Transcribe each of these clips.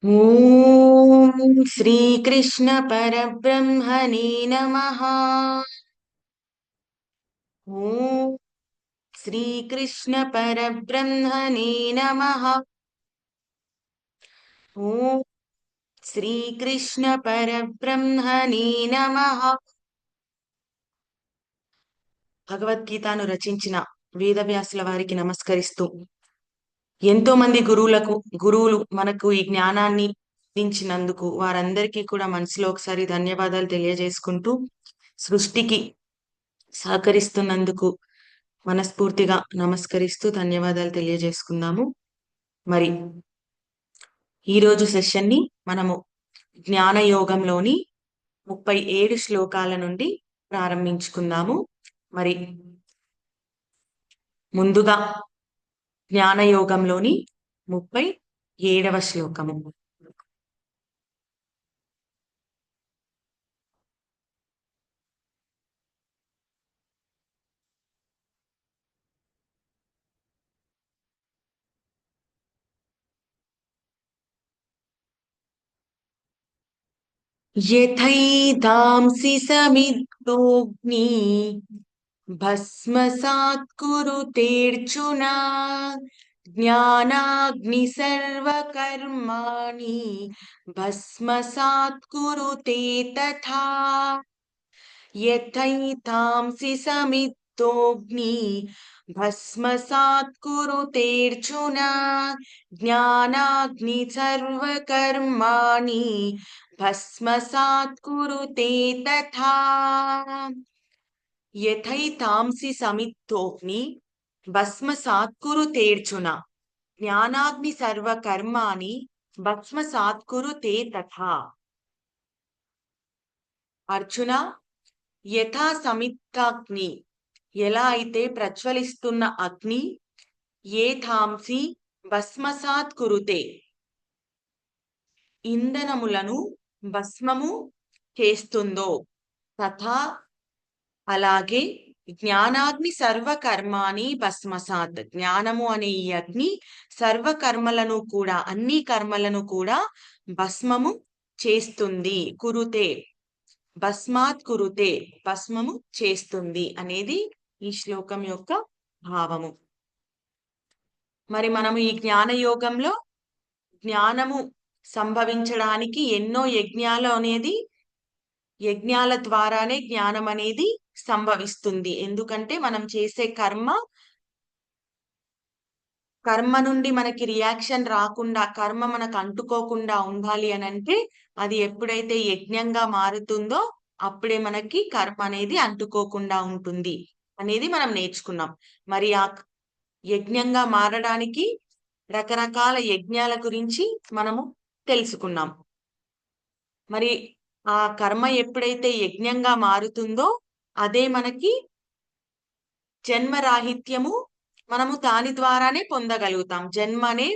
ఓం శ్రీకృష్ణ పరబ్రహ్మణే నమః. ఓం శ్రీకృష్ణ పరబ్రహ్మణే నమః. ఓం శ్రీకృష్ణ పరబ్రహ్మణే నమః. భగవద్గీతను రచించిన వేదవ్యాసుల వారికి నమస్కరిస్తూ, ఎంతో మంది గురువులు మనకు ఈ జ్ఞానాన్ని అందించినందుకు వారందరికీ కూడా మనసులో ఒకసారి ధన్యవాదాలు తెలియజేసుకుంటూ, సృష్టికి సహకరిస్తున్నందుకు మనస్ఫూర్తిగా నమస్కరిస్తూ ధన్యవాదాలు తెలియజేసుకుందాము. మరి ఈరోజు సెషన్ ని మనము జ్ఞాన యోగంలోని 37 శ్లోకాల నుండి ప్రారంభించుకుందాము. మరి ముందుగా జ్ఞాన యోగంలోని 37వ శ్లోకము. యథైధాంసి సమిద్ధోగ్ని భస్మసాత్ కురుతేర్జున జ్ఞానాగ్ని సర్వకర్మాణి భస్మసాత్ కురుతే తథా. యథైధాంసి సమిద్ధోగ్ని భస్మసాత్ కురుతేర్జున జ్ఞానాగ్ని సర్వకర్మాణి భస్మసాత్ కురుతే తథా. యథైతాంసి సమిద్ధోగ్ని భస్మసాత్ కురుతేర్జున జ్ఞానాగ్ని సర్వకర్మాణి భస్మసాత్ కురుతే తథా. అర్జున, యథా సమిద్ధాగ్ని, ఎలా అయితే ప్రజ్వలిస్తున్న అగ్ని, ఏ థాంసి భస్మసాత్ కురుతే, ఇంధనములను భస్మము చేస్తుందో, తథా అలాగే జ్ఞానాగ్ని సర్వకర్మాని భస్మసాత్, జ్ఞానము అనే ఈ అగ్ని సర్వకర్మలను కూడా, అన్ని కర్మలను కూడా భస్మము చేస్తుంది. కురుతే, భస్మాత్ కురుతే, భస్మము చేస్తుంది అనేది ఈ శ్లోకం యొక్క భావము. మరి మనము ఈ జ్ఞాన యోగంలో జ్ఞానము సంభవించడానికి ఎన్నో యజ్ఞాల ద్వారానే జ్ఞానం అనేది సంభవిస్తుంది. ఎందుకంటే మనం చేసే కర్మ నుండి మనకి రియాక్షన్ రాకుండా, కర్మ మనకు అంటుకోకుండా ఉండాలి అని అంటే అది ఎప్పుడైతే యజ్ఞంగా మారుతుందో అప్పుడే మనకి కర్మ అనేది అంటుకోకుండా ఉంటుంది అనేది మనం నేర్చుకున్నాం. మరి ఆ యజ్ఞంగా మారడానికి రకరకాల యజ్ఞాల గురించి మనము తెలుసుకున్నాం. మరి ఆ కర్మ ఎప్పుడైతే యజ్ఞంగా మారుతుందో అదే మనకి జన్మరాహిత్యము, మనము దాని ద్వారానే పొందగలుగుతాం. జన్మ అనే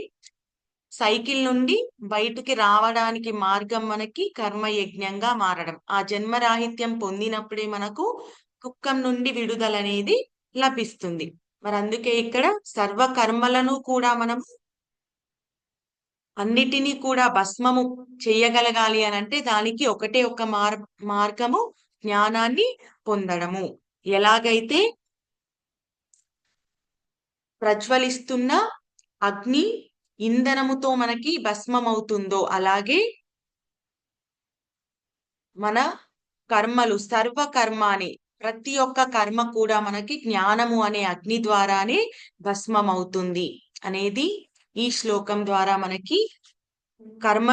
సైకిల్ నుండి బయటికి రావడానికి మార్గం మనకి కర్మయజ్ఞంగా మారడం. ఆ జన్మరాహిత్యం పొందినప్పుడే మనకు దుఃఖం నుండి విడుదల అనేది లభిస్తుంది. మరి అందుకే ఇక్కడ సర్వ కర్మలను కూడా మనము అన్నిటినీ కూడా భస్మము చెయ్యగలగాలి అని అంటే దానికి ఒకటే ఒక మార్గము జ్ఞానాన్ని పొందడము. ఎలాగైతే ప్రజ్వలిస్తున్న అగ్ని ఇంధనముతో మనకి భస్మం అవుతుందో అలాగే మన కర్మలు, సర్వ కర్మాని, ప్రతి ఒక్క కర్మ కూడా మనకి జ్ఞానము అనే అగ్ని ద్వారానే భస్మం అవుతుంది అనేది ఈ శ్లోకం ద్వారా మనకి కర్మ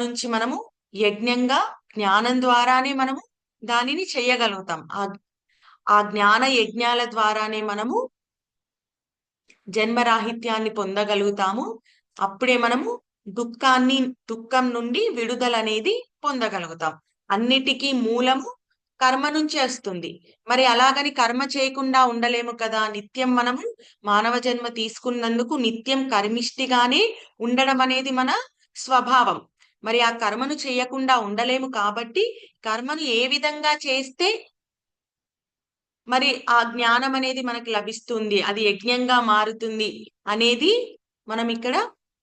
నుంచి మనము యజ్ఞంగా, జ్ఞానం ద్వారానే మనము దానిని చెయ్యగలుగుతాం. ఆ జ్ఞాన యజ్ఞాల ద్వారానే మనము జన్మరాహిత్యాన్ని పొందగలుగుతాము. అప్పుడే మనము దుఃఖం నుండి విడుదల అనేది పొందగలుగుతాం. అన్నిటికీ మూలము కర్మ నుంచి వస్తుంది. మరి అలాగని కర్మ చేయకుండా ఉండలేము కదా. నిత్యం మనము మానవ జన్మ తీసుకున్నందుకు నిత్యం కర్మిష్టిగానే ఉండడం అనేది మన స్వభావం. మరి ఆ కర్మను చేయకుండా ఉండలేము కాబట్టి కర్మను ఏ విధంగా చేస్తే మరి ఆ జ్ఞానం అనేది మనకు లభిస్తుంది, అది యజ్ఞంగా మారుతుంది అనేది మనం ఇక్కడ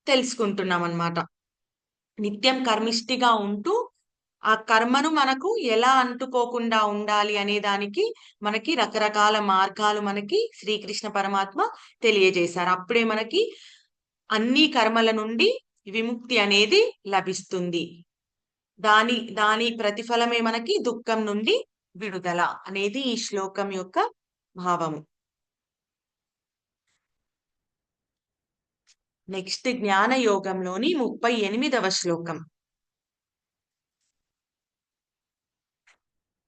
తెలుసుకుంటున్నాం అన్నమాట. నిత్యం కర్మిష్టిగా ఉంటూ ఆ కర్మను మనకు ఎలా అంటుకోకుండా ఉండాలి అనే దానికి మనకి రకరకాల మార్గాలు మనకి శ్రీకృష్ణ పరమాత్మ తెలియజేశారు. అప్పుడే మనకి అన్ని కర్మల నుండి విముక్తి అనేది లభిస్తుంది. దాని ప్రతిఫలమే మనకి దుఃఖం నుండి విడుదల అనేది ఈ శ్లోకం యొక్క భావము. నెక్స్ట్ జ్ఞాన యోగంలోని 38వ శ్లోకం.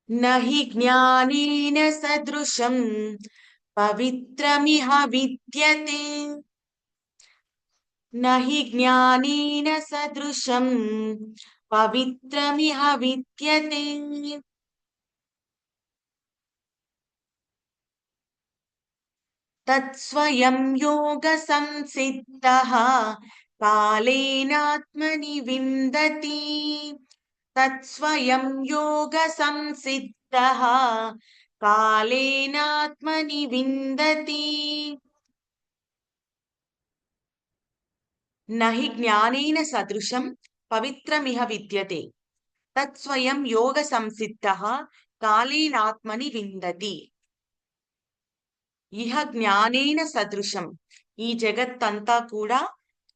నహి జ్ఞానేన సదృశం పవిత్రమిహ విద్యతే. నహి జ్ఞానేన సదృశం పవిత్రమిహ విద్యతే. తత్స్వయం యోగ సంసిద్ధః కాలేనాత్మని విందతి. తత్స్వయం యోగ సంసిద్ధః కాలేనాత్మని విందతి. నహి జ్ఞానేన సదృశం పవిత్రమిహ విద్యతే. తత్స్వయం యోగ సంసిద్ధః కాలేనాత్మని విందతి. ఇహ జ్ఞానేన సదృశం, ఈ జగత్తంతా కూడా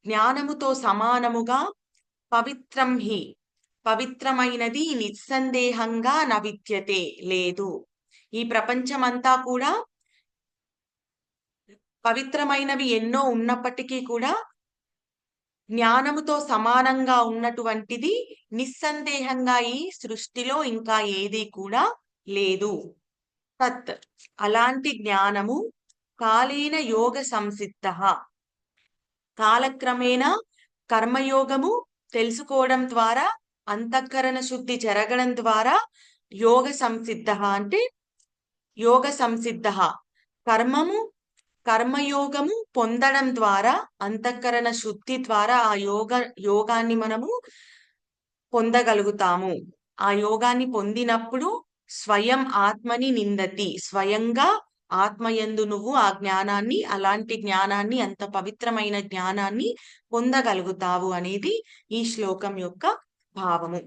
జ్ఞానముతో సమానముగా పవిత్రం హి, పవిత్రమైనది నిస్సందేహంగా న విద్యతే లేదు. ఈ ప్రపంచమంతా కూడా పవిత్రమైనవి ఎన్నో ఉన్నప్పటికీ కూడా జ్ఞానముతో సమానంగా ఉన్నటువంటిది నిస్సందేహంగా ఈ సృష్టిలో ఇంకా ఏది కూడా లేదు. తత్, అలాంటి జ్ఞానము కాలేన యోగ సంసిద్ధః, కాలక్రమేణా కర్మయోగము తెలుసుకోవడం ద్వారా, అంతఃకరణ శుద్ధి జరగడం ద్వారా యోగ సంసిద్ధః అంటే యోగ సంసిద్ధః కర్మయోగము పొందడం ద్వారా, అంతఃకరణ శుద్ధి ద్వారా ఆ యోగాన్ని మనము పొందగలుగుతాము. ఆ యోగాన్ని పొందినప్పుడు స్వయం ఆత్మని నిందతి, స్వయంగా ఆత్మయందు నువ్వు ఆ జ్ఞానాన్ని, అలాంటి జ్ఞానాన్ని, అంత పవిత్రమైన జ్ఞానాన్ని పొందగలుగుతావు అనేది ఈ శ్లోకం యొక్క భావము.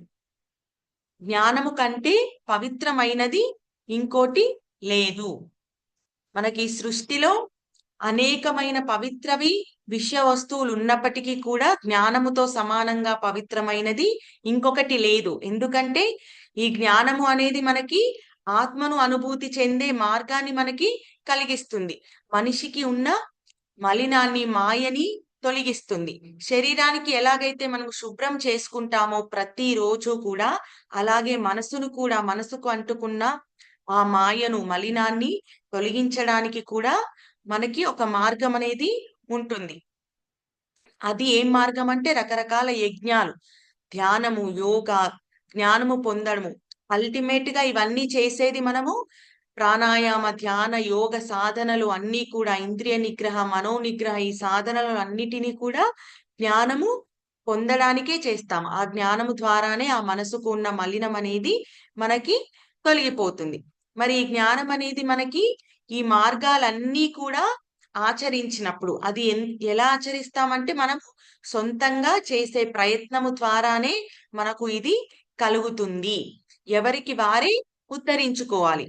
జ్ఞానము కంటే పవిత్రమైనది ఇంకోటి లేదు. మనకి సృష్టిలో అనేకమైన పవిత్రవి విషయ వస్తువులు ఉన్నప్పటికీ కూడా జ్ఞానముతో సమానంగా పవిత్రమైనది ఇంకొకటి లేదు. ఎందుకంటే ఈ జ్ఞానము అనేది మనకి ఆత్మను అనుభూతి చెందే మార్గాన్ని మనకి కలిగిస్తుంది. మనిషికి ఉన్న మలినాన్ని, మాయని తొలగిస్తుంది. శరీరానికి ఎలాగైతే మనం శుభ్రం చేసుకుంటామో ప్రతిరోజు కూడా, అలాగే మనసును కూడా, మనసుకు అంటుకున్న ఆ మాయను, మలినాన్ని తొలగించడానికి కూడా మనకి ఒక మార్గం అనేది ఉంటుంది. అది ఏం మార్గం అంటే రకరకాల యజ్ఞాలు, ధ్యానము, యోగా, జ్ఞానము పొందడము. అల్టిమేట్ గా ఇవన్నీ చేసేది మనము ప్రాణాయామ, ధ్యాన, యోగ సాధనలు అన్నీ కూడా, ఇంద్రియ నిగ్రహ, మనో నిగ్రహ, ఈ సాధనలు అన్నిటినీ కూడా జ్ఞానము పొందడానికే చేస్తాం. ఆ జ్ఞానము ద్వారానే ఆ మనసుకు ఉన్న మలినం అనేది మనకి తొలగిపోతుంది. మరి ఈ జ్ఞానం అనేది మనకి ఈ మార్గాలన్నీ కూడా ఆచరించినప్పుడు, అది ఎలా ఆచరిస్తామంటే మనం సొంతంగా చేసే ప్రయత్నము ద్వారానే మనకు ఇది కలుగుతుంది. ఎవరికి వారే ఉద్ధరించుకోవాలి.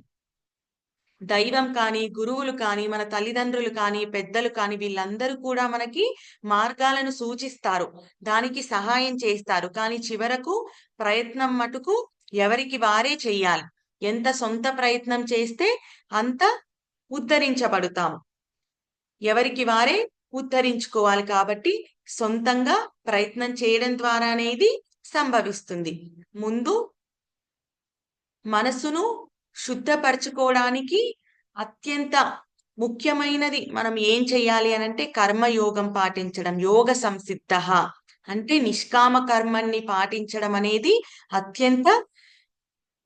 దైవం కానీ, గురువులు కానీ, మన తల్లిదండ్రులు కానీ, పెద్దలు కానీ, వీళ్ళందరూ కూడా మనకి మార్గాలను సూచిస్తారు, దానికి సహాయం చేస్తారు. కానీ చివరకు ప్రయత్నం మటుకు ఎవరికి వారే చెయ్యాలి. ఎంత సొంత ప్రయత్నం చేస్తే అంత ఉద్ధరించబడతాము. ఎవరికి వారే ఉద్ధరించుకోవాలి. కాబట్టి సొంతంగా ప్రయత్నం చేయడం ద్వారానే ఇది సంభవిస్తుంది. ముందు మనసును శుద్ధపరచుకోవడానికి అత్యంత ముఖ్యమైనది మనం ఏం చెయ్యాలి అనంటే కర్మయోగం పాటించడం. యోగ సంసిద్ధః అంటే నిష్కామ కర్మని పాటించడం అనేది అత్యంత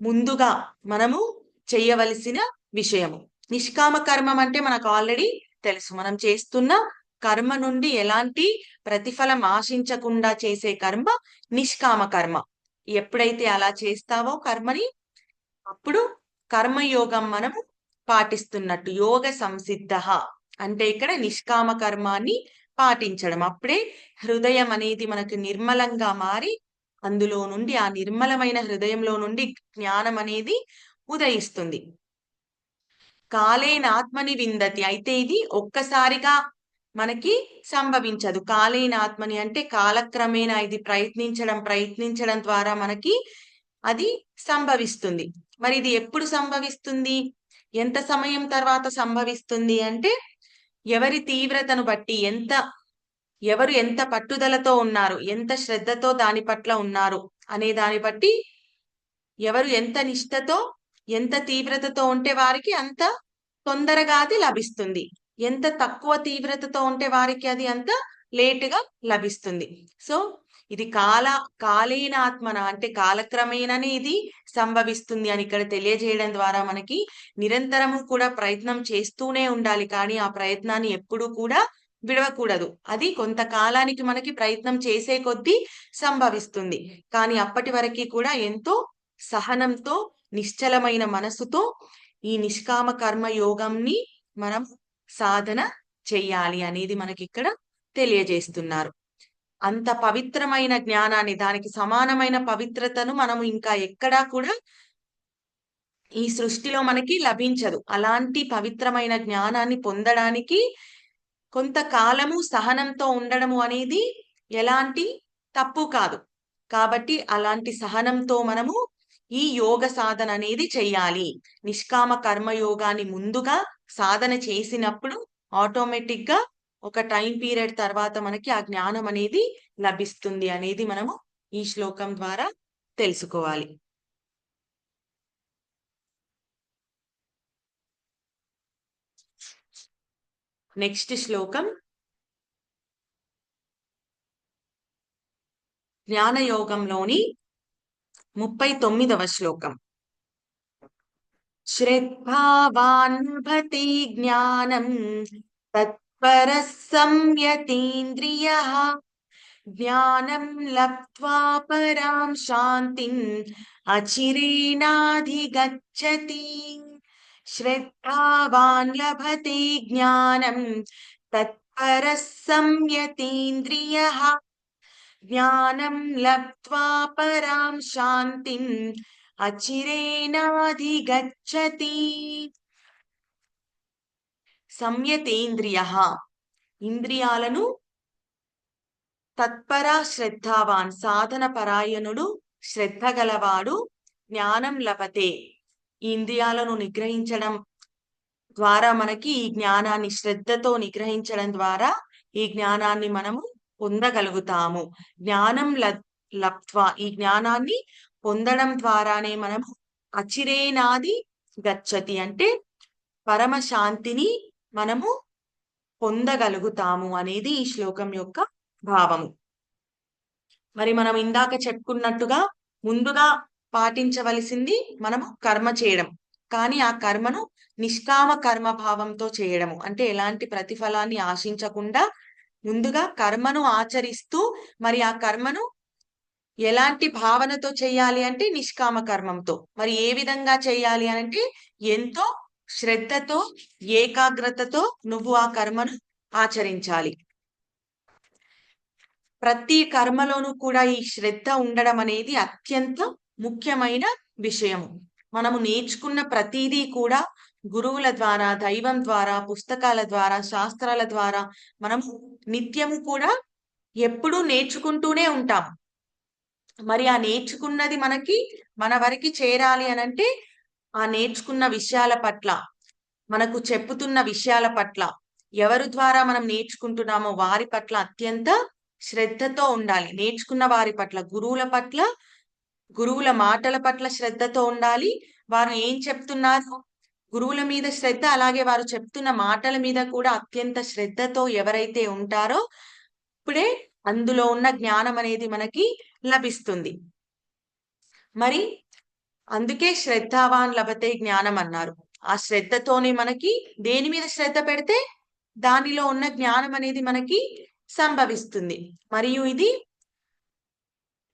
ముందుగా మనము చెయ్యవలసిన విషయము. నిష్కామ కర్మం అంటే మనకు ఆల్రెడీ తెలుసు. మనం చేస్తున్న కర్మ నుండి ఎలాంటి ప్రతిఫలం ఆశించకుండా చేసే కర్మ నిష్కామ కర్మ. ఎప్పుడైతే అలా చేస్తావో కర్మని, అప్పుడు కర్మయోగం మనము పాటిస్తున్నట్టు. యోగ సంసిద్ధః అంటే ఇక్కడ నిష్కామ కర్మాన్ని పాటించడం. అప్పుడే హృదయం అనేది మనకు నిర్మలంగా మారి అందులో నుండి ఆ నిర్మలమైన హృదయంలో నుండి జ్ఞానం అనేది ఉదయిస్తుంది. కాలేనాత్మని విందతి. అయితే ఇది ఒక్కసారిగా మనకి సంభవించదు. కాలేనాత్మని అంటే కాలక్రమేణా ఇది ప్రయత్నించడం ద్వారా మనకి అది సంభవిస్తుంది. మరి ఇది ఎప్పుడు సంభవిస్తుంది? ఎంత సమయం తర్వాత సంభవిస్తుంది అంటే ఎవరి తీవ్రతను బట్టి ఎవరు ఎంత పట్టుదలతో ఉన్నారు, ఎంత శ్రద్ధతో దాని పట్ల ఉన్నారు అనే దాన్ని బట్టి ఎవరు ఎంత నిష్ఠతో ఎంత తీవ్రతతో ఉంటే వారికి అంత తొందరగా అది లభిస్తుంది. ఎంత తక్కువ తీవ్రతతో ఉంటే వారికి అది అంత లేటుగా లభిస్తుంది. సో ఇది కాలేనాత్మన అంటే కాలక్రమేణనే ఇది సంభవిస్తుంది అని ఇక్కడ తెలియజేయడం ద్వారా మనకి నిరంతరము కూడా ప్రయత్నం చేస్తూనే ఉండాలి. కానీ ఆ ప్రయత్నాన్ని ఎప్పుడూ కూడా విడవకూడదు. అది కొంతకాలానికి మనకి ప్రయత్నం చేసే కొద్దీ సంభవిస్తుంది. కానీ అప్పటి వరకు కూడా ఎంతో సహనంతో నిశ్చలమైన మనసుతో ఈ నిష్కామ కర్మ యోగంని మనం సాధన చెయ్యాలి అనేది మనకి ఇక్కడ తెలియజేస్తున్నారు. అంత పవిత్రమైన జ్ఞానాన్ని, దానికి సమానమైన పవిత్రతను మనం ఇంకా ఎక్కడా కూడా ఈ సృష్టిలో మనకి లభించదు. అలాంటి పవిత్రమైన జ్ఞానాన్ని పొందడానికి కొంతకాలము సహనంతో ఉండడము అనేది ఎలాంటి తప్పు కాదు. కాబట్టి అలాంటి సహనంతో మనము ఈ యోగ సాధన అనేది చెయ్యాలి. నిష్కామ కర్మయోగాన్ని ముందుగా సాధన చేసినప్పుడు ఆటోమేటిక్ గా ఒక టైం పీరియడ్ తర్వాత మనకి ఆ జ్ఞానం అనేది లభిస్తుంది అనేది మనము ఈ శ్లోకం ద్వారా తెలుసుకోవాలి. నెక్స్ట్ శ్లోకం జ్ఞానయోగంలోని 39వ శ్లోకం. శ్రద్ధావాన్ లభతే జ్ఞానం తత్పరః సంయతేంద్రియః జ్ఞానం లబ్ధ్వా పరాం శాంతిం అచిరేణాధిగచ్చతి. శ్రద్ధావాన్ లభతే జ్ఞానం తత్పరః సంయతేంద్రియః జ్ఞానం లబ్ధ్వా పరాం శాంతిం అచిరేణాధిగచ్చతి. సంయతేంద్రియః ఇంద్రియాలను తత్పర శ్రద్ధావాన్ సాధన పరాయణుడు శ్రద్ధ గలవాడు జ్ఞానం లభతే ఈ ఇంద్రియాలను నిగ్రహించడం ద్వారా మనకి ఈ జ్ఞానాన్ని శ్రద్ధతో నిగ్రహించడం ద్వారా ఈ జ్ఞానాన్ని మనము పొందగలుగుతాము. జ్ఞానం లబ్ధ్వా ఈ జ్ఞానాన్ని పొందడం ద్వారానే మనము అచిరేనాది గచ్చతి అంటే పరమ శాంతిని మనము పొందగలుగుతాము అనేది ఈ శ్లోకం యొక్క భావము. మరి మనం ఇందాక చెప్పుకున్నట్టుగా ముందుగా పాటించవలసింది మనము కర్మ చేయడం. కానీ ఆ కర్మను నిష్కామ కర్మ భావంతో చేయడము అంటే ఎలాంటి ప్రతిఫలాన్ని ఆశించకుండా ముందుగా కర్మను ఆచరిస్తూ మరి ఆ కర్మను ఎలాంటి భావనతో చేయాలి అంటే నిష్కామ కర్మంతో. మరి ఏ విధంగా చేయాలి అంటే ఎంతో శ్రద్ధతో ఏకాగ్రతతో నువ్వు ఆ కర్మను ఆచరించాలి. ప్రతి కర్మలోనూ కూడా ఈ శ్రద్ధ ఉండడం అనేది అత్యంత ముఖ్యమైన విషయము. మనము నేర్చుకున్న ప్రతిదీ కూడా గురువుల ద్వారా, దైవం ద్వారా, పుస్తకాల ద్వారా, శాస్త్రాల ద్వారా మనం నిత్యము కూడా ఎప్పుడూ నేర్చుకుంటూనే ఉంటాం. మరి ఆ నేర్చుకున్నది మన వరకు చేరాలి అనంటే ఆ నేర్చుకున్న విషయాల పట్ల, మనకు చెప్పుతున్న విషయాల పట్ల, ఎవరి ద్వారా మనం నేర్చుకుంటున్నామో వారి పట్ల అత్యంత శ్రద్ధతో ఉండాలి. నేర్చుకున్న వారి పట్ల, గురువుల మాటల పట్ల శ్రద్ధతో ఉండాలి. వారు ఏం చెప్తున్నారు, గురువుల మీద శ్రద్ధ, అలాగే వారు చెప్తున్న మాటల మీద కూడా అత్యంత శ్రద్ధతో ఎవరైతే ఉంటారో ఇప్పుడే అందులో ఉన్న జ్ఞానం అనేది మనకి లభిస్తుంది. మరి అందుకే శ్రద్ధావాన్ లభతే జ్ఞానం అన్నారు. ఆ శ్రద్ధతోనే మనకి దేని మీద శ్రద్ధ పెడితే దానిలో ఉన్న జ్ఞానం అనేది మనకి సంభవిస్తుంది. మరియు ఇది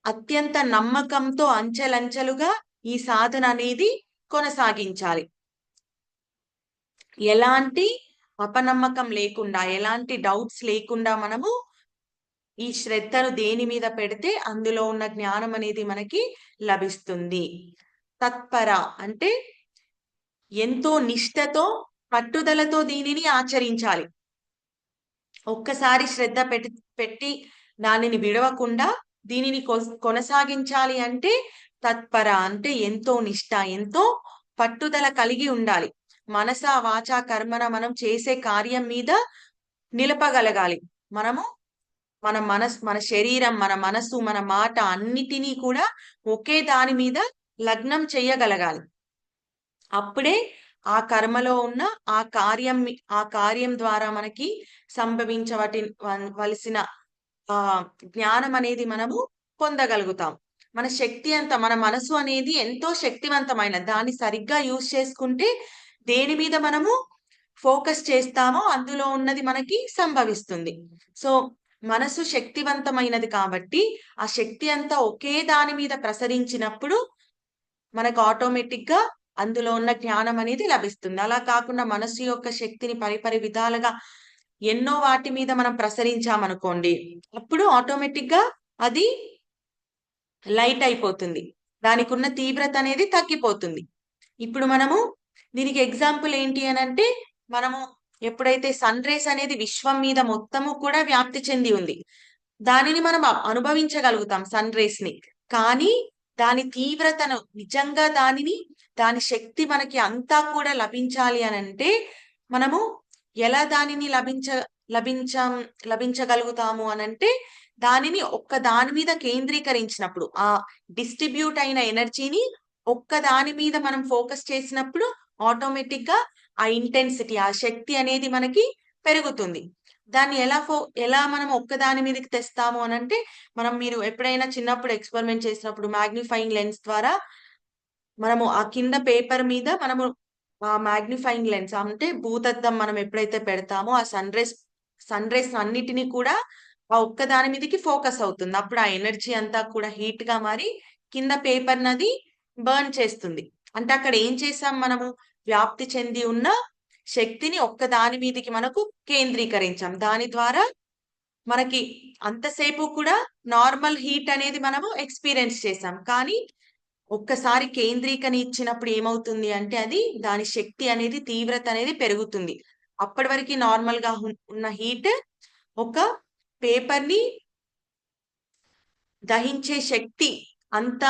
అత్యంత నమ్మకంతో అంచెలంచెలుగా ఈ సాధన అనేది కొనసాగించాలి. ఎలాంటి అపనమ్మకం లేకుండా, ఎలాంటి డౌట్స్ లేకుండా మనము ఈ శ్రద్ధను దేని మీద పెడితే అందులో ఉన్న జ్ఞానం అనేది మనకి లభిస్తుంది. తత్పర అంటే ఎంతో నిష్ఠతో, పట్టుదలతో దీనిని ఆచరించాలి. ఒక్కసారి శ్రద్ధ పెట్టి దానిని విడవకుండా దీనిని కొనసాగించాలి అంటే తత్పర అంటే ఎంతో నిష్ఠ, ఎంతో పట్టుదల కలిగి ఉండాలి. మనస వాచ కర్మన మనం చేసే కార్యం మీద నిలపగలగాలి. మనము మన శరీరం, మన మనసు, మన మాట అన్నిటినీ కూడా ఒకే దాని మీద లగ్నం చెయ్యగలగాలి. అప్పుడే ఆ కర్మలో ఉన్న ఆ కార్యం ద్వారా మనకి వలసిన జ్ఞానం అనేది మనము పొందగలుగుతాం. మన శక్తి అంతా, మన మనసు అనేది ఎంతో శక్తివంతమైన, దాన్ని సరిగ్గా యూజ్ చేసుకుంటే దేని మీద మనము ఫోకస్ చేస్తామో అందులో ఉన్నది మనకి సంభవిస్తుంది. సో మనసు శక్తివంతమైనది కాబట్టి ఆ శక్తి అంతా ఒకే దాని మీద ప్రసరించినప్పుడు మనకు ఆటోమేటిక్ గా అందులో ఉన్న జ్ఞానం అనేది లభిస్తుంది. అలా కాకుండా మనసు యొక్క శక్తిని పరిపరి విధాలుగా ఎన్నో వాటి మీద మనం ప్రసరించామనుకోండి, అప్పుడు ఆటోమేటిక్ గా అది లైట్ అయిపోతుంది. దానికి ఉన్న తీవ్రత అనేది తగ్గిపోతుంది. ఇప్పుడు మనము దీనికి ఎగ్జాంపుల్ ఏంటి అని అంటే, మనము ఎప్పుడైతే సన్ రేస్ అనేది విశ్వం మీద మొత్తము కూడా వ్యాప్తి చెంది ఉంది, దానిని మనం అనుభవించగలుగుతాం సన్ రేస్ ని. కానీ దాని తీవ్రతను నిజంగా దాని శక్తి మనకి అంతా కూడా లభించాలి అని అంటే మనము ఎలా దానిని లభించగలుగుతాము అనంటే, దానిని ఒక్క దాని మీద కేంద్రీకరించినప్పుడు, ఆ డిస్ట్రిబ్యూట్ అయిన ఎనర్జీని ఒక్క దాని మీద మనం ఫోకస్ చేసినప్పుడు ఆటోమేటిక్ గా ఆ ఇంటెన్సిటీ, ఆ శక్తి అనేది మనకి పెరుగుతుంది. దాన్ని ఎలా మనం ఒక్కదాని మీదకి తెస్తాము అనంటే, మీరు ఎప్పుడైనా చిన్నప్పుడు ఎక్స్పెరిమెంట్ చేసినప్పుడు మాగ్నిఫైయింగ్ లెన్స్ ద్వారా మనము ఆ కింద పేపర్ మీద మనము ఆ మాగ్నిఫైయింగ్ లెన్స్ అంటే భూతద్దం మనం ఎప్పుడైతే పెడతామో ఆ సన్ రేస్ అన్నిటినీ కూడా ఆ ఒక్క దాని మీదకి ఫోకస్ అవుతుంది. అప్పుడు ఆ ఎనర్జీ అంతా కూడా హీట్ గా మారి కింద పేపర్ నది బర్న్ చేస్తుంది. అంటే అక్కడ ఏం చేసాం, మనము వ్యాప్తి చెంది ఉన్న శక్తిని ఒక్క దాని మీదకి మనకు కేంద్రీకరించాం. దాని ద్వారా మనకి అంతసేపు కూడా నార్మల్ హీట్ అనేది మనము ఎక్స్పీరియన్స్ చేసాం. కానీ ఒక్కసారి కేంద్రీకని ఇచ్చినప్పుడు ఏమవుతుంది అంటే, అది దాని శక్తి అనేది, తీవ్రత అనేది పెరుగుతుంది. అప్పటి వరకు నార్మల్ గా ఉన్న హీట్ ఒక పేపర్ ని దహించే శక్తి, అంత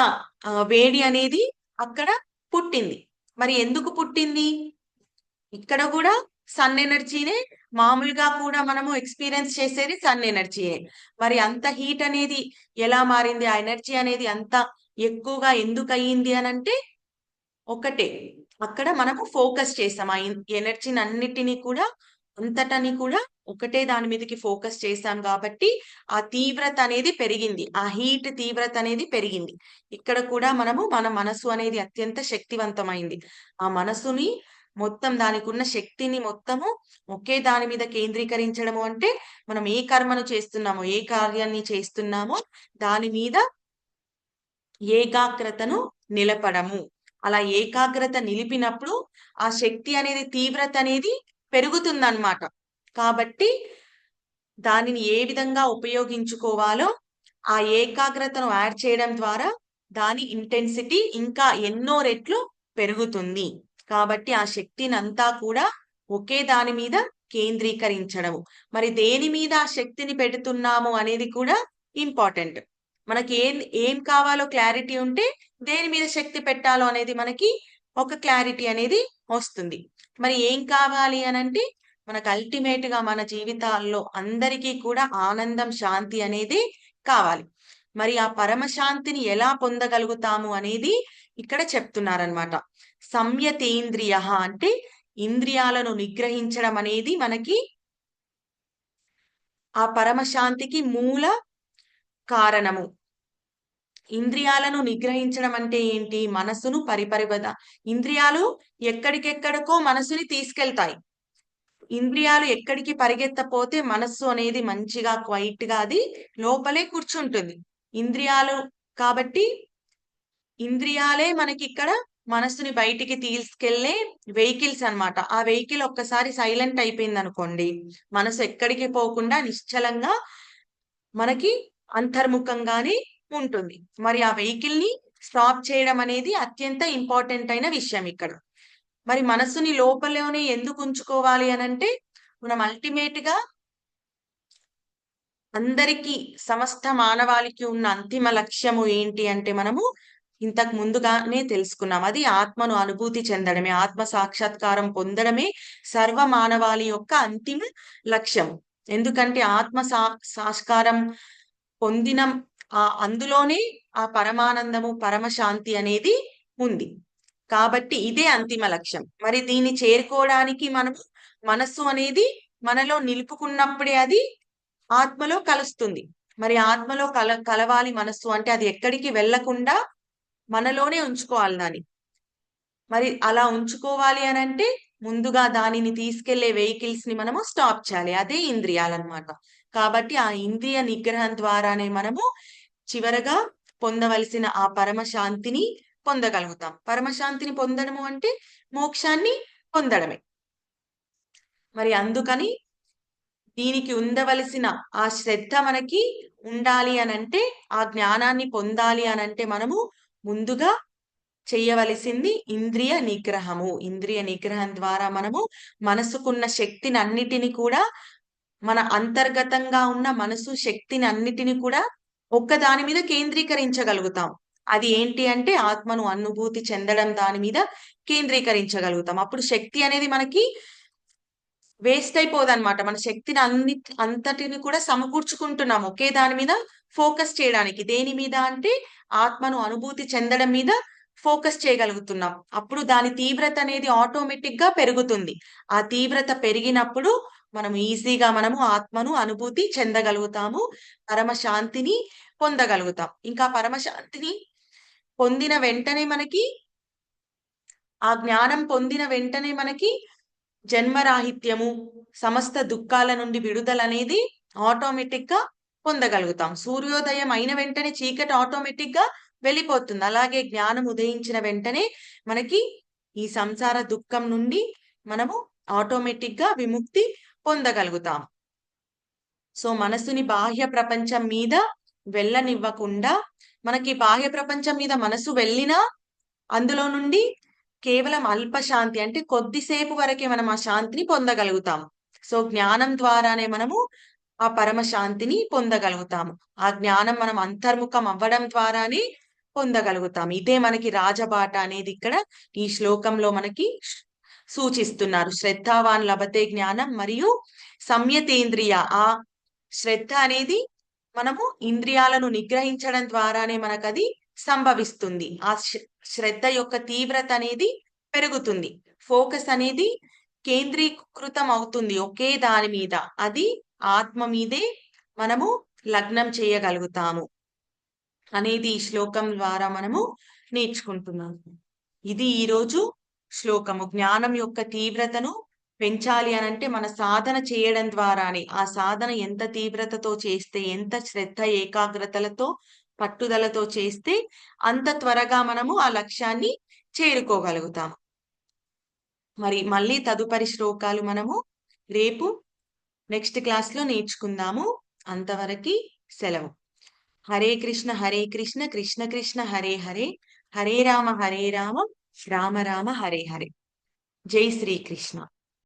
వేడి అనేది అక్కడ పుట్టింది. మరి ఎందుకు పుట్టింది? ఇక్కడ కూడా సన్ ఎనర్జీనే, మామూలుగా కూడా మనము ఎక్స్పీరియన్స్ చేసేది సన్ ఎనర్జీయే. మరి అంత హీట్ అనేది ఎలా మారింది, ఆ ఎనర్జీ అనేది అంత ఎక్కువగా ఎందుకు అయ్యింది అనంటే, ఒకటే, అక్కడ మనము ఫోకస్ చేసాం. ఆ ఎనర్జీని అన్నిటినీ కూడా, అంతటని కూడా ఒకటే దాని మీదకి ఫోకస్ చేశాం కాబట్టి ఆ తీవ్రత అనేది పెరిగింది. ఆ హీట్ తీవ్రత అనేది పెరిగింది. ఇక్కడ కూడా మన మనసు అనేది అత్యంత శక్తివంతమైంది. ఆ మనసుని మొత్తం, దానికి ఉన్న శక్తిని మొత్తము ఒకే దాని మీద కేంద్రీకరించడము అంటే, మనం ఏ కర్మను చేస్తున్నామో, ఏ కార్యాన్ని చేస్తున్నామో దాని మీద ఏకాగ్రతను నిలపడము. అలా ఏకాగ్రత నిలిపినప్పుడు ఆ శక్తి అనేది, తీవ్రత అనేది పెరుగుతుందన్నమాట. కాబట్టి దానిని ఏ విధంగా ఉపయోగించుకోవాలో, ఆ ఏకాగ్రతను యాడ్ చేయడం ద్వారా దాని ఇంటెన్సిటీ ఇంకా ఎన్నో రెట్లు పెరుగుతుంది. కాబట్టి ఆ శక్తిని అంతా కూడా ఒకే దాని మీద కేంద్రీకరించడము. మరి దేని మీద ఆ శక్తిని పెడుతున్నాము అనేది కూడా ఇంపార్టెంట్. మనకి ఏం కావాలో క్లారిటీ ఉంటే దేని మీద శక్తి పెట్టాలో అనేది మనకి ఒక క్లారిటీ అనేది వస్తుంది. మరి ఏం కావాలి అనంటే, మనకు అల్టిమేట్ గా మన జీవితాల్లో అందరికీ కూడా ఆనందం, శాంతి అనేది కావాలి. మరి ఆ పరమశాంతిని ఎలా పొందగలుగుతాము అనేది ఇక్కడ చెప్తున్నారనమాట. సంయతేంద్రియ అంటే ఇంద్రియాలను నిగ్రహించడం అనేది మనకి ఆ పరమశాంతికి మూల కారణము. ఇంద్రియాలను నిగ్రహించడం అంటే ఏంటి? మనసును ఇంద్రియాలు ఎక్కడికెక్కడికో మనసుని తీసుకెళ్తాయి. ఇంద్రియాలు ఎక్కడికి పరిగెత్తపోతే మనస్సు అనేది మంచిగా క్వైట్ గా అది లోపలే కూర్చుంటుంది. కాబట్టి ఇంద్రియాలే మనకి ఇక్కడ మనస్సుని బయటికి తీసుకెళ్లే వెహికల్స్ అన్నమాట. ఆ వెహికల్ ఒక్కసారి సైలెంట్ అయిపోయింది అనుకోండి, మనసు ఎక్కడికి పోకుండా నిశ్చలంగా మనకి అంతర్ముఖంగానే ఉంటుంది. మరి ఆ వెహికల్ ని స్టాప్ చేయడం అనేది అత్యంత ఇంపార్టెంట్ అయిన విషయం ఇక్కడ. మరి మనస్సుని లోపలనే ఎందుకు ఉంచుకోవాలి అనంటే, మనం అల్టిమేట్ గా అందరికీ, సమస్త మానవాళికి ఉన్న అంతిమ లక్ష్యము ఏంటి అంటే, మనము ఇంతకు ముందుగానే తెలుసుకున్నాం. అది ఆత్మను అనుభూతి చెందడమే, ఆత్మ సాక్షాత్కారం పొందడమే సర్వ మానవాళి యొక్క అంతిమ లక్ష్యం. ఎందుకంటే ఆత్మ సాక్షాత్కారం పొందిన అందులోనే ఆ పరమానందము, పరమశాంతి అనేది ఉంది. కాబట్టి ఇదే అంతిమ లక్ష్యం. మరి దీన్ని చేరుకోవడానికి మనం మనస్సు అనేది మనలో నిలుపుకున్నప్పుడే అది ఆత్మలో కలుస్తుంది. మరి ఆత్మలో కలవాలి మనస్సు అంటే, అది ఎక్కడికి వెళ్ళకుండా మనలోనే ఉంచుకోవాలి దాన్ని. మరి అలా ఉంచుకోవాలి అనంటే, ముందుగా దానిని తీసుకెళ్లే వెహికల్స్ ని మనము స్టాప్ చేయాలి. అదే ఇంద్రియాలన్నమాట. కాబట్టి ఆ ఇంద్రియ నిగ్రహం ద్వారానే మనము చివరగా పొందవలసిన ఆ పరమశాంతిని పొందగలుగుతాం. పరమశాంతిని పొందడము అంటే మోక్షాన్ని పొందడమే. మరి అందుకని దీనికి ఉండవలసిన ఆ శ్రద్ధ మనకి ఉండాలి అనంటే, ఆ జ్ఞానాన్ని పొందాలి అనంటే, మనము ముందుగా చెయ్యవలసింది ఇంద్రియ నిగ్రహము. ఇంద్రియ నిగ్రహం ద్వారా మనము మనసుకున్న శక్తిని అన్నిటిని కూడా, మన అంతర్గతంగా ఉన్న మనసు శక్తిని అన్నిటిని కూడా ఒక్కదాని మీద కేంద్రీకరించగలుగుతాం. అది ఏంటి అంటే, ఆత్మను అనుభూతి చెందడం దాని మీద కేంద్రీకరించగలుగుతాం. అప్పుడు శక్తి అనేది మనకి వేస్ట్ అయిపోదన్నమాట. మన శక్తిని అంతటిని కూడా సమకూర్చుకుంటున్నాం ఒకే దాని మీద ఫోకస్ చేయడానికి. దేని మీద అంటే, ఆత్మను అనుభూతి చెందడం మీద ఫోకస్ చేయగలుగుతున్నాం. అప్పుడు దాని తీవ్రత అనేది ఆటోమేటిక్ గా పెరుగుతుంది. ఆ తీవ్రత పెరిగినప్పుడు మనం ఈజీగా మనము ఆత్మను అనుభూతి చెందగలుగుతాము. పరమశాంతిని పొందగలుగుతాం. ఇంకా పరమశాంతిని పొందిన వెంటనే మనకి, ఆ జ్ఞానం పొందిన వెంటనే మనకి జన్మరాహిత్యము, సమస్త దుఃఖాల నుండి విడుదల అనేది ఆటోమేటిక్ గా పొందగలుగుతాం. సూర్యోదయం అయిన వెంటనే చీకటి ఆటోమేటిక్ గా వెళ్ళిపోతుంది. అలాగే జ్ఞానం ఉదయించిన వెంటనే మనకి ఈ సంసార దుఃఖం నుండి మనము ఆటోమేటిక్ గా విముక్తి పొందగలుగుతాం. సో మనసుని బాహ్య ప్రపంచం మీద వెళ్ళనివ్వకుండా, మనకి బాహ్య ప్రపంచం మీద మనసు వెళ్ళినా అందులో నుండి కేవలం అల్పశాంతి అంటే కొద్దిసేపు వరకే మనం ఆ శాంతిని పొందగలుగుతాము. సో జ్ఞానం ద్వారానే మనము ఆ పరమ శాంతిని పొందగలుగుతాము. ఆ జ్ఞానం మనం అంతర్ముఖం అవ్వడం ద్వారానే పొందగలుగుతాం. ఇదే మనకి రాజబాట అనేది ఇక్కడ ఈ శ్లోకంలో మనకి సూచిస్తున్నారు. శ్రద్ధావాన్ లభతే జ్ఞానం మరియు సంయతేంద్రియ. ఆ శ్రద్ధ అనేది మనము ఇంద్రియాలను నిగ్రహించడం ద్వారానే మనకది సంభవిస్తుంది. ఆ శ్రద్ధ యొక్క తీవ్రత అనేది పెరుగుతుంది. ఫోకస్ అనేది కేంద్రీకృతం అవుతుంది ఒకే దాని మీద. అది ఆత్మ మీదే మనము లగ్నం చేయగలుగుతాము అనేది ఈ శ్లోకం ద్వారా మనము నేర్చుకుంటున్నాము. ఇది ఈరోజు శ్లోకము. జ్ఞానం యొక్క తీవ్రతను పెంచాలి అనంటే మన సాధన చేయడం ద్వారానే. ఆ సాధన ఎంత తీవ్రతతో చేస్తే, ఎంత శ్రద్ధ ఏకాగ్రతలతో పట్టుదలతో చేస్తే అంత త్వరగా మనము ఆ లక్ష్యాన్ని చేరుకోగలుగుతాము. మరి మళ్ళీ తదుపరి శ్లోకాలు మనము రేపు నెక్స్ట్ క్లాస్ లో నేర్చుకుందాము. అంతవరకు సెలవు. హరే కృష్ణ కృష్ణ కృష్ణ హరే హరే, హరే రామ రామ రామ హరే హరే. జై శ్రీకృష్ణ.